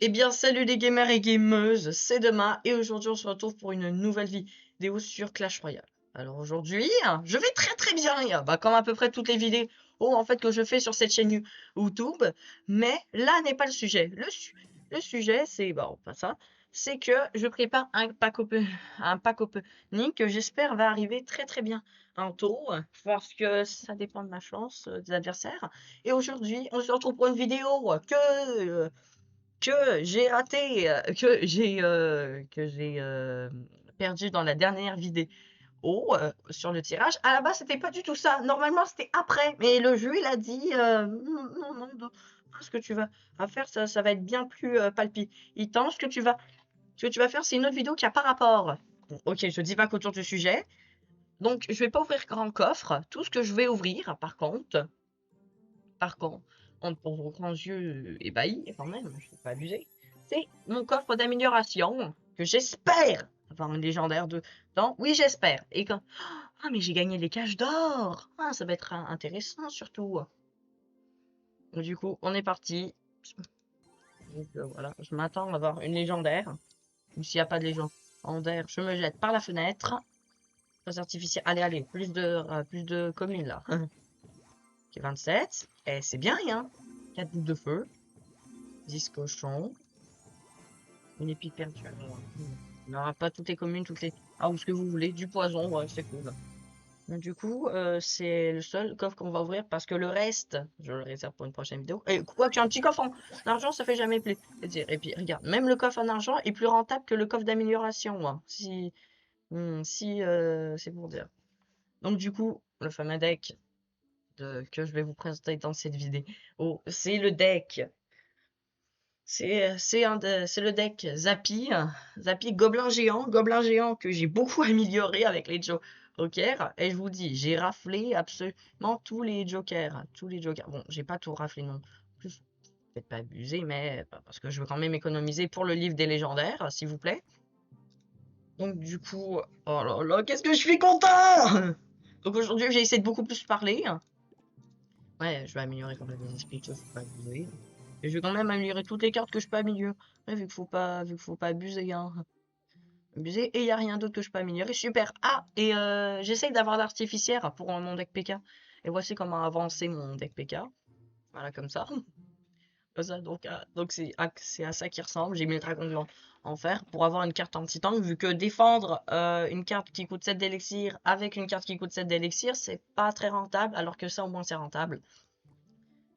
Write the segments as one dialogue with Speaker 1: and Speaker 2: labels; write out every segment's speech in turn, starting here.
Speaker 1: Eh bien, salut les gamers et gameuses, c'est Demain et aujourd'hui on se retrouve pour une nouvelle vidéo sur Clash Royale. Alors aujourd'hui, je vais très bien, comme à peu près toutes les vidéos en fait que je fais sur cette chaîne YouTube, mais là n'est pas le sujet. Le sujet c'est, pas ça, c'est que je prépare un pack opening que j'espère va arriver très bien bientôt, parce que ça dépend de ma chance, des adversaires. Et aujourd'hui, on se retrouve pour une vidéo que j'ai raté, que j'ai perdu dans la dernière vidéo sur le tirage. À la base, c'était pas du tout ça. Normalement, c'était après. Mais le jeu, il a dit non, ce que tu vas faire, ça va être bien plus palpitant. Ce que tu vas faire, c'est une autre vidéo qui a pas rapport. Bon, ok, je dis pas qu'autour du sujet. Donc, je vais pas ouvrir grand coffre. Tout ce que je vais ouvrir, par contre, pour vos grands yeux ébahis, quand même, je ne vais pas abuser, c'est mon coffre d'amélioration que j'espère avoir une légendaire dedans. Oui, j'espère. Et quand... Ah, mais j'ai gagné les caches d'or. Ah, ça va être intéressant, surtout. Donc, du coup, on est parti. Donc, voilà, je m'attends à avoir une légendaire. Ou s'il n'y a pas de légendaire, je me jette par la fenêtre. Très artificiel. Allez, plus de communes, là. Ok, 27. Et c'est bien, hein. 4 boules de feu. 10 cochons. Une épique perdue. On n'aura pas toutes les communes, toutes les... Ah, ou ce que vous voulez. Du poison, ouais, c'est cool. Donc, du coup, c'est le seul coffre qu'on va ouvrir parce que le reste, je le réserve pour une prochaine vidéo. Et quoi que j'ai un petit coffre en argent, ça fait jamais plaisir. Et puis, regarde, même le coffre en argent est plus rentable que le coffre d'amélioration, hein. Si c'est pour dire. Donc, du coup, le fameux deck que je vais vous présenter dans cette vidéo, c'est le deck. C'est le deck Zappy, Gobelin géant que j'ai beaucoup amélioré avec les jokers. Et je vous dis, j'ai raflé absolument tous les jokers. Tous les jokers. Bon, j'ai pas tout raflé non plus. Peut-être pas abusé, mais parce que je veux quand même économiser pour le livre des légendaires, s'il vous plaît. Donc du coup, oh là là, qu'est-ce que je suis content! Donc aujourd'hui, j'ai essayé de beaucoup plus parler. Ouais, je vais améliorer quand même les esprits, faut pas abuser. Et je vais quand même améliorer toutes les cartes que je peux améliorer. Ouais, vu qu'il faut pas abuser, hein. Abuser, et il n'y a rien d'autre que je peux améliorer. Super. Ah, et j'essaye d'avoir l'artificière pour mon deck PK. Et voici comment avancer mon deck PK. Voilà, comme ça. Comme ça, donc c'est à ça qui ressemble. J'ai mis le dragon de l'enfer pour avoir une carte anti-tank, vu que défendre une carte qui coûte 7 d'élixir avec une carte qui coûte 7 d'élixir, c'est pas très rentable, alors que ça, au moins, c'est rentable.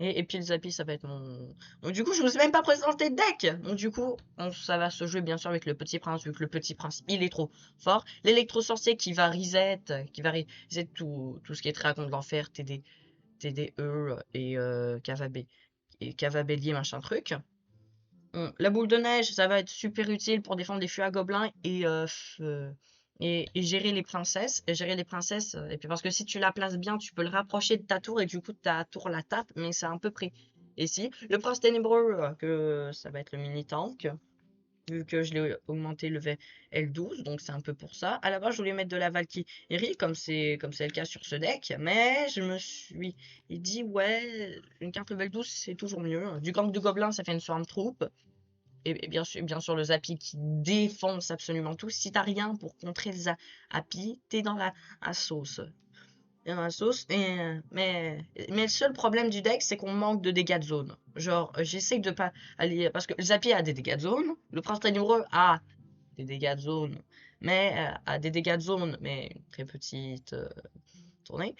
Speaker 1: Et puis le Zappi, ça va être mon... Donc du coup, je vous ai même pas présenté de deck. Donc du coup, ça va se jouer bien sûr avec le Petit Prince, vu que le Petit Prince, il est trop fort. L'électro-sorcier qui va reset tout ce qui est Dragon de l'Enfer, TDE et Cavabellier, machin truc. La boule de neige, ça va être super utile pour défendre les feux à gobelins et gérer les princesses. Et puis parce que si tu la places bien, tu peux le rapprocher de ta tour et du coup ta tour la tape, mais c'est un peu près. Et si le prince ténébreux, que ça va être le mini tank, vu que je l'ai augmenté le L12, donc c'est un peu pour ça. À la base, je voulais mettre de la Valkyrie, comme c'est le cas sur ce deck, mais je me suis dit, ouais, une carte level 12, c'est toujours mieux. Du gang de gobelins, ça fait une swarm troupe. Et bien sûr, le Zappy qui défonce absolument tout. Si t'as rien pour contrer le Zappy, t'es dans la sauce. T'es dans la sauce. Mais le seul problème du deck, c'est qu'on manque de dégâts de zone. Genre, j'essaie de pas aller... Parce que le Zappy a des dégâts de zone. Le prince ténébreux a des dégâts de zone. Mais une très petite tournée.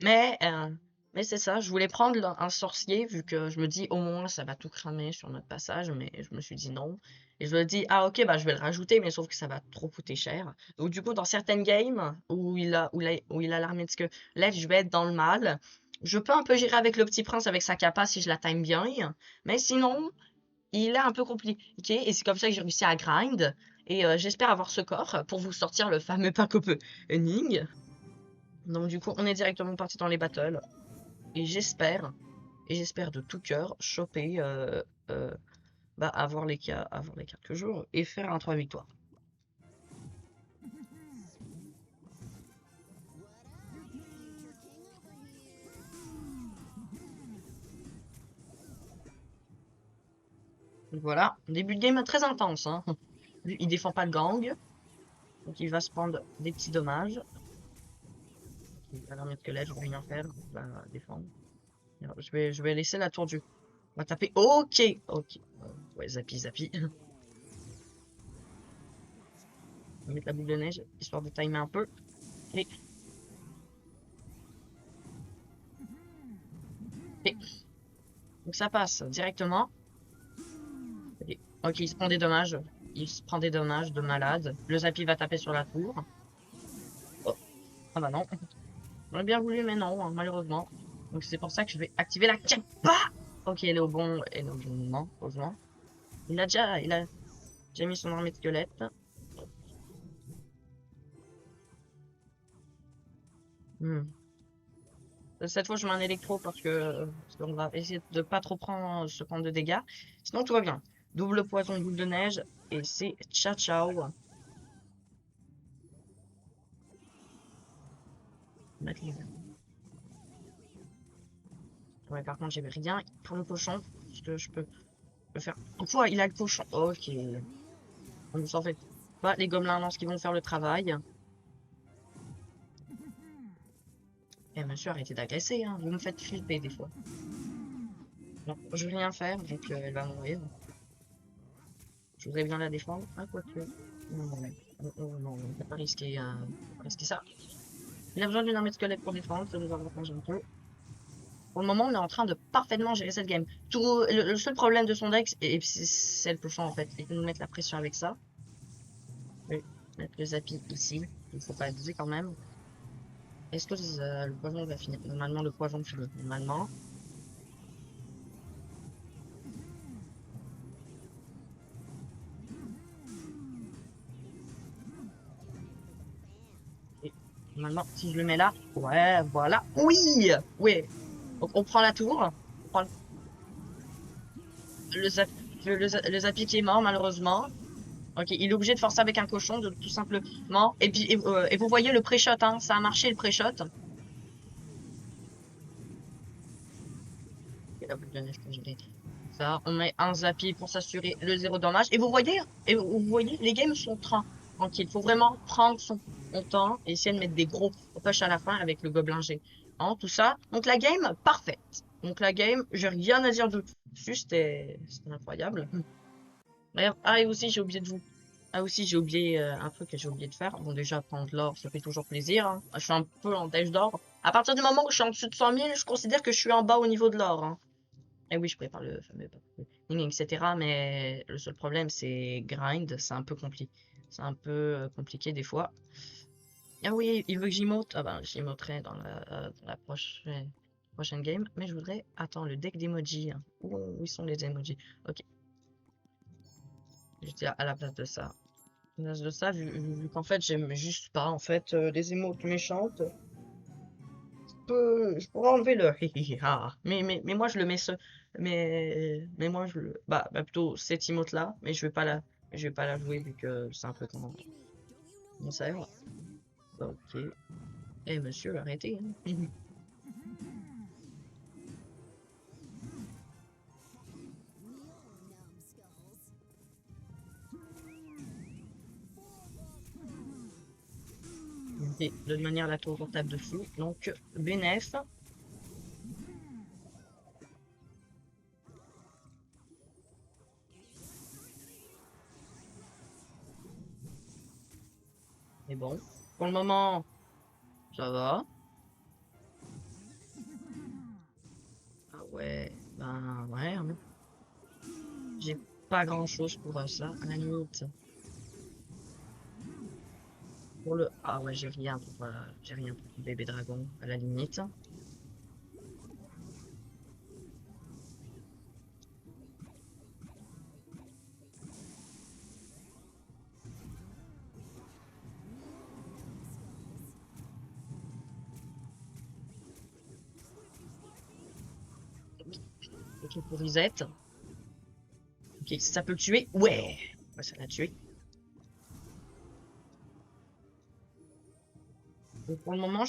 Speaker 1: Mais, euh, mais c'est ça, je voulais prendre un sorcier, vu que je me dis au moins ça va tout cramer sur notre passage, mais je me suis dit non. Et je me dis, ah ok, bah je vais le rajouter, mais sauf que ça va trop coûter cher. Donc du coup, dans certaines games où il a l'armée de squelettes, je vais être dans le mal. Je peux un peu gérer avec le petit prince avec sa capa si je la time bien, mais sinon, il est un peu compliqué, et c'est comme ça que j'ai réussi à grind. Et j'espère avoir ce corps pour vous sortir le fameux pack opening. Donc du coup, on est directement parti dans les battles. Et j'espère de tout cœur choper, avoir les cartes jour et faire un 3 victoires. Donc voilà, début de game très intense. Hein. Lui, il défend pas le gang, donc il va se prendre des petits dommages. Il va l'armée de squelette, je vais rien faire, il va défendre. Je vais laisser la tour du... On va taper, ok, ok. Ouais, zappy, zappy. On va mettre la boule de neige, histoire de timer un peu. Et... et... Donc ça passe directement. Et... Ok, il se prend des dommages. Il se prend des dommages de malade. Le zappy va taper sur la tour. Oh. Ah bah non. J'aurais bien voulu, mais non, hein, malheureusement. Donc c'est pour ça que je vais activer la kappa. Ok, elle est au bon moment, heureusement. Il a déjà mis son armée de squelettes. Hmm. Cette fois, je mets un électro parce qu'on va essayer de pas trop prendre se prendre de dégâts. Sinon, tout va bien. Double poison, boule de neige, et c'est ciao ciao. Mettre les- Ouais, par contre, j'ai rien pour le cochon. Parce que je peux le faire. Quoi, il a le cochon. Ok. On s'en fait pas. Les gobelins lancent qui vont faire le travail. Eh, monsieur, arrêtez d'agresser, hein. Vous me faites flipper des fois. Non, je vais rien faire, donc elle va mourir. Je voudrais bien la défendre. Ah, quoique. Non, non, non, on va pas risquer, risquer ça. Il a besoin d'une armée de squelettes pour défendre, ça nous avantage un peu. Pour le moment, on est en train de parfaitement gérer cette game. Le seul problème de son deck, et c'est le pochon en fait, il peut nous mettre la pression avec ça. Je vais mettre le Zappy ici, il faut pas abuser quand même. Est-ce que le poison va finir? Normalement, le poison finit. Normalement. Et normalement, si je le mets là, ouais, voilà. Oui! Oui! Donc, on prend la tour. On prend le, zap, le Zappy qui est mort, malheureusement. Ok, il est obligé de forcer avec un cochon, tout simplement. Et puis, et vous voyez le pré-shot, hein, ça a marché le pré-shot. Et la boule de neige pour gérer ça, on met un Zappy pour s'assurer le zéro dommage. Et vous voyez, les games sont tranquilles. Il faut vraiment prendre son temps et essayer de mettre des gros push à la fin avec le gobelin géant, tout ça. Donc la game, parfaite. Donc la game, j'ai rien à dire dessus, c'était incroyable. D'ailleurs, ah, et aussi, j'ai oublié de vous. Ah, aussi, j'ai oublié un truc que j'ai oublié de faire. Bon, déjà, prendre de l'or, ça fait toujours plaisir. Hein. Je suis un peu en dèche d'or. À partir du moment où je suis en dessous de 100 000, je considère que je suis en bas au niveau de l'or. Hein. Et oui, je prépare le fameux packaging, etc. Mais le seul problème, c'est grind. C'est un peu compliqué. C'est un peu compliqué des fois. Ah oui, il veut que j'emote. Ah ben, j'emoterai dans la prochaine game. Mais je voudrais... Attends, le deck d'emoji. Hein. Où sont les emojis? Ok, j'étais à la place de ça. De ça, vu qu'en fait, j'aime juste pas, en fait, les émotes méchantes. Je pourrais enlever le hi, mais moi, je le mets mais moi, bah, plutôt cette emote-là, mais je vais pas la jouer vu que c'est un peu mon sert. Ok. Eh, monsieur, arrêtez, hein. Ok, de toute manière, la tour tape dessus. Donc, bénef. Mais bon, pour le moment, ça va. Ah ouais, ben ouais, hein. J'ai pas grand-chose pour ça, à la limite. Pour le... Ah ouais, j'ai rien pour le bébé dragon, à la limite. Ok, pour reset. Ok, ça peut le tuer. Ouais! Ouais, ça l'a tué. Donc pour le moment,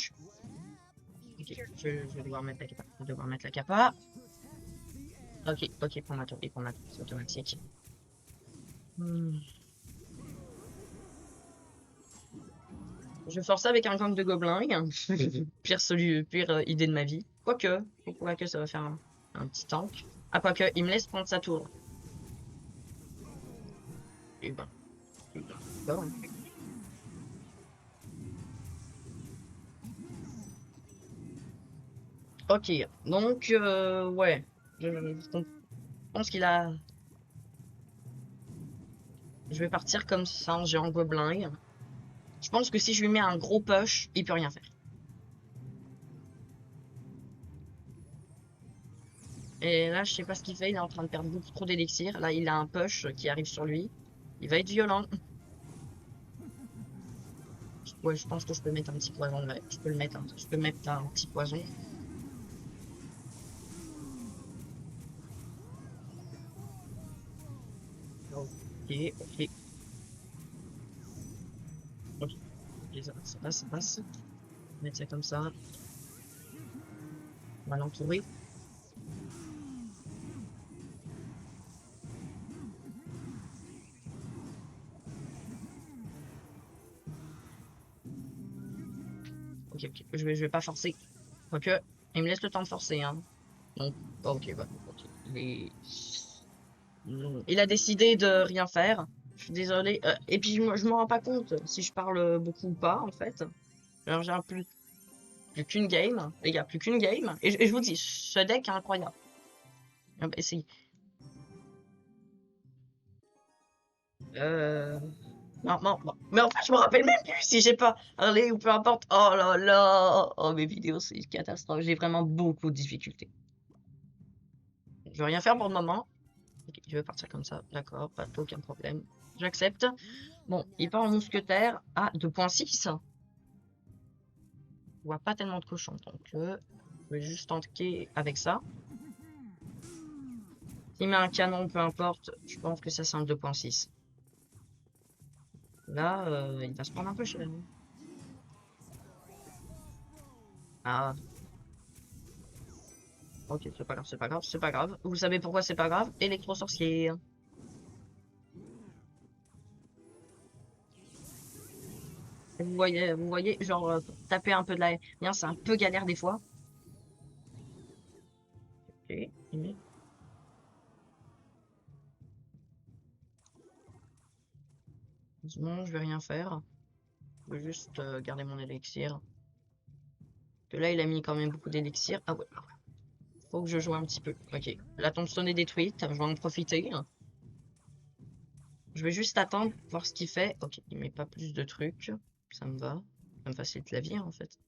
Speaker 1: Ok, je vais devoir mettre la capa. Je vais devoir mettre la capa. Ok, ok, prends ma tour, prends ma tour, c'est automatique. Hmm. Je vais forcer avec un gang de gobelins. Pire idée de ma vie. Quoique, ça va faire un petit tank. Ah, quoique, il me laisse prendre sa tour. Et ben, d'accord. Ok, donc, ouais. Je pense qu'il a... Je vais partir comme ça, en géant gobelin. Je pense que si je lui mets un gros push, il peut rien faire. Et là, je sais pas ce qu'il fait, il est en train de perdre beaucoup trop d'élixir. Là, il a un push qui arrive sur lui. Il va être violent. Ouais, je pense que je peux mettre un petit poison. Ouais, je peux le mettre, je peux mettre un petit poison. Ok, ok. Ok, ok, ça passe, ça passe. Mettre ça comme ça. On va l'entourer. Ok, ok. Je vais pas forcer. Quoique, il me laisse le temps de forcer, hein. Donc, ok, bah, ok. Il a décidé de rien faire. Je suis désolée. Et puis, je me rends pas compte si je parle beaucoup ou pas, en fait. Alors, j'ai un plus qu'une game. Les gars, plus qu'une game. Et je vous dis, ce deck est incroyable. Essayez. Euh... Non, non, non. Mais en fait, je me rappelle même plus si j'ai pas parlé ou peu importe. Oh là là. Oh, mes vidéos, c'est une catastrophe. J'ai vraiment beaucoup de difficultés. Je vais rien faire pour le moment. Ok, je vais partir comme ça. D'accord, pas aucun problème. J'accepte. Bon, il part en mousquetaire à 2.6. Je vois pas tellement de cochons, donc je vais juste tanker avec ça. S'il met un canon, peu importe, je pense que ça c'est un 2.6. Là, il va se prendre un peu cher. Ah, ok, c'est pas grave, c'est pas grave, c'est pas grave. Vous savez pourquoi c'est pas grave? Électro-sorcier. Vous voyez, genre, taper un peu de la bien, c'est un peu galère des fois. Ok, non, je vais rien faire. Je vais juste garder mon élixir. Que là, il a mis quand même beaucoup d'élixir. Ah ouais, faut que je joue un petit peu. Ok, la tombstone est détruite, je vais en profiter. Je vais juste attendre, voir ce qu'il fait. Ok, il met pas plus de trucs. Ça me va. Ça me facilite la vie, en fait.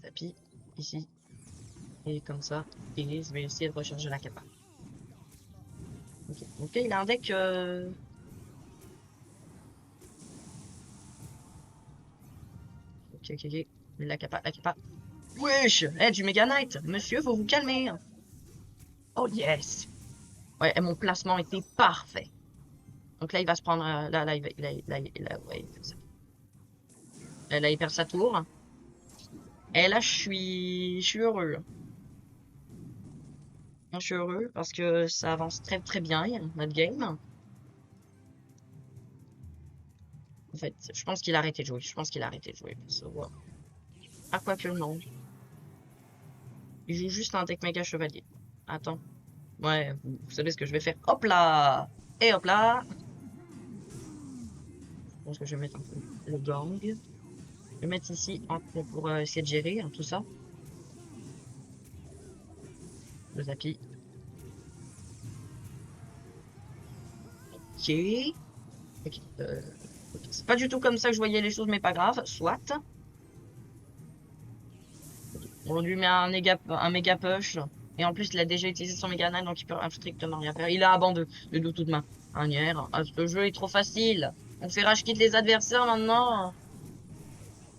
Speaker 1: Tapis, ici, et comme ça. Et je vais essayer de recharger la capa. Ok, ok, il a un deck... Ok, ok, ok. La capa, la capa. Wesh! Eh, du Mega Knight! Monsieur, faut vous calmer! Oh yes! Ouais, et mon placement était parfait. Donc là, il va se prendre... là, ouais, il fait ça. Là, il perd sa tour. Et là, je suis heureux. Je suis heureux parce que ça avance très très bien, notre game. En fait, je pense qu'il a arrêté de jouer. Je pense qu'il a arrêté de jouer. Ouais. Ah, quoique non. Il joue juste un deck méga chevalier. Attends. Ouais, vous savez ce que je vais faire. Hop là! Et hop là! Je pense que je vais mettre un peu le gang. Je vais mettre ici pour essayer de gérer tout ça. Le tapis. Ok. Ok, c'est pas du tout comme ça que je voyais les choses, mais pas grave. Soit. On lui met un méga push. Et en plus, il a déjà utilisé son méga knight, donc il peut strictement rien faire. Il a abandonné de toute manière. Ah, ce jeu est trop facile. On fait rage quitte les adversaires maintenant.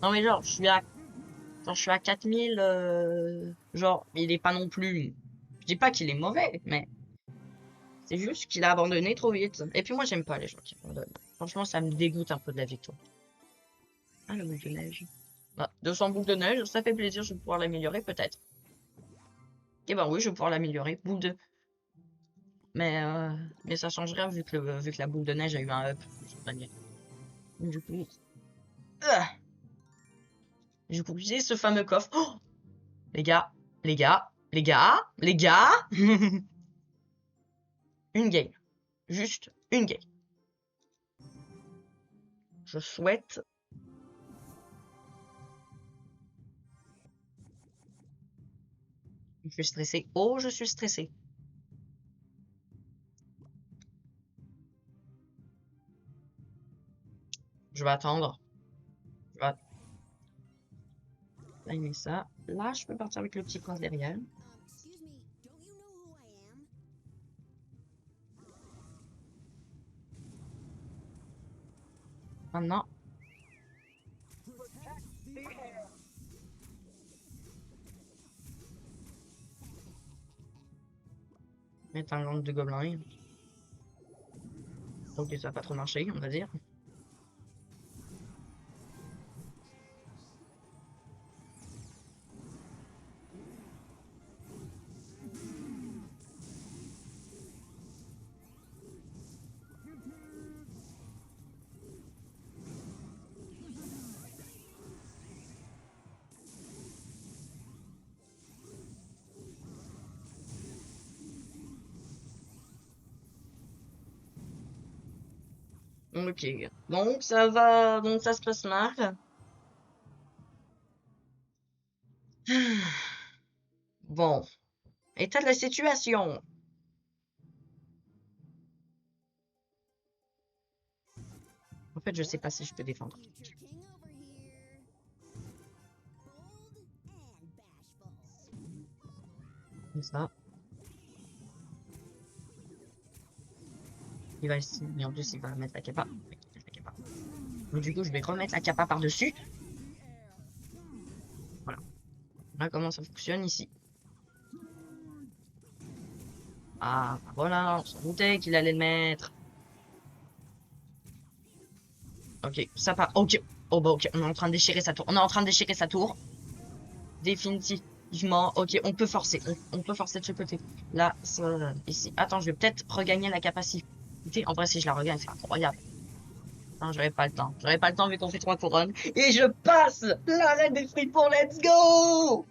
Speaker 1: Non mais genre, je suis à 4000. Genre, il est pas non plus... Je dis pas qu'il est mauvais, mais c'est juste qu'il a abandonné trop vite. Et puis moi, j'aime pas les gens qui abandonnent. Franchement, ça me dégoûte un peu de la victoire. Ah, le boucle de neige. Ah, 200 boucles de neige, ça fait plaisir, je vais pouvoir l'améliorer peut-être. Et ben oui, je vais pouvoir l'améliorer. Boule de... Mais ça change rien vu que la boule de neige a eu un up. De toute manière. Du coup... ah, j'ai ce fameux coffre. Oh, les gars, les gars, les gars, les gars. Une game. Juste une game. Je souhaite... Je suis stressé. Oh, je suis stressé. Je vais attendre. Je vais timer ça. Là, je peux partir avec le petit prince derrière. Maintenant. Mettre un gang de gobelins. Ok, ça va pas trop marcher, on va dire. Ok. Donc ça va. Donc ça se passe mal. Bon. État de la situation. En fait, je sais pas si je peux défendre. Comme ça. Il va essayer. Mais en plus, il va mettre la capa. Donc du coup, je vais remettre la capa par-dessus. Voilà. Voilà comment ça fonctionne ici. Ah, voilà, on s'en doutait qu'il allait le mettre. Ok, ça part. Ok. Oh bah ok, on est en train de déchirer sa tour. On est en train de déchirer sa tour. Définitivement. Ok, on peut forcer. On peut forcer de ce côté. Là, ça, ici. Attends, je vais peut-être regagner la capacité. En vrai, si je la regagne, c'est incroyable. Non, j'aurais pas le temps. J'aurais pas le temps vu qu'on fait 3 couronnes. Et je passe l'arène des fripons. Let's go!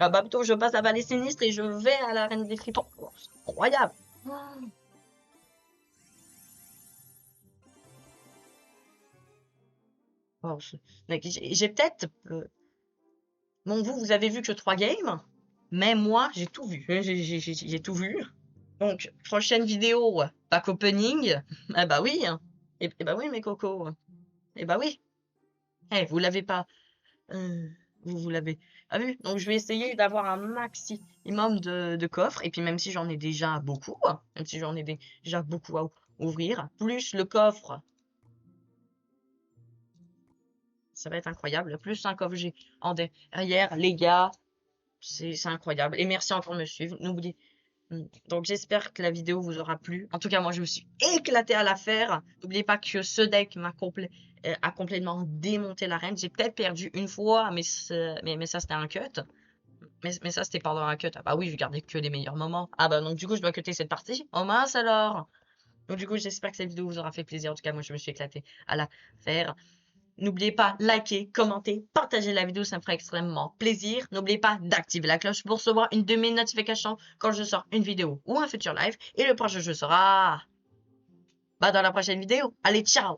Speaker 1: Ah bah plutôt, je passe la vallée sinistre et je vais à l'arène des fripons. Oh, c'est incroyable. Oh, mec, j'ai peut-être... Bon, vous avez vu que 3 games, mais moi, j'ai tout vu. J'ai tout vu. Donc, prochaine vidéo, pack opening. Ah bah oui. Et bah oui, mes cocos. Et bah oui. Eh, vous l'avez pas. euh, vous l'avez pas vu. Donc, je vais essayer d'avoir un maximum de coffres. Et puis, même si j'en ai déjà beaucoup, même si j'en ai déjà beaucoup à ouvrir, plus le coffre, ça va être incroyable. Plus un coffre j'ai en derrière, les gars. C'est incroyable. Et merci encore de me suivre. N'oubliez. Donc j'espère que la vidéo vous aura plu. En tout cas, moi je me suis éclaté à la faire. N'oubliez pas que ce deck a complètement démonté l'arène. J'ai peut-être perdu une fois, mais ça c'était un cut. Mais ça c'était pendant un cut. Ah bah oui, je gardais que les meilleurs moments. Ah bah donc du coup je dois cutter cette partie. Oh mince alors. Donc du coup j'espère que cette vidéo vous aura fait plaisir. En tout cas, moi je me suis éclaté à la faire. N'oubliez pas, liker, commenter, partager la vidéo, ça me ferait extrêmement plaisir. N'oubliez pas d'activer la cloche pour recevoir une de mes notifications quand je sors une vidéo ou un futur live. Et le prochain jeu sera... bah dans la prochaine vidéo. Allez, ciao!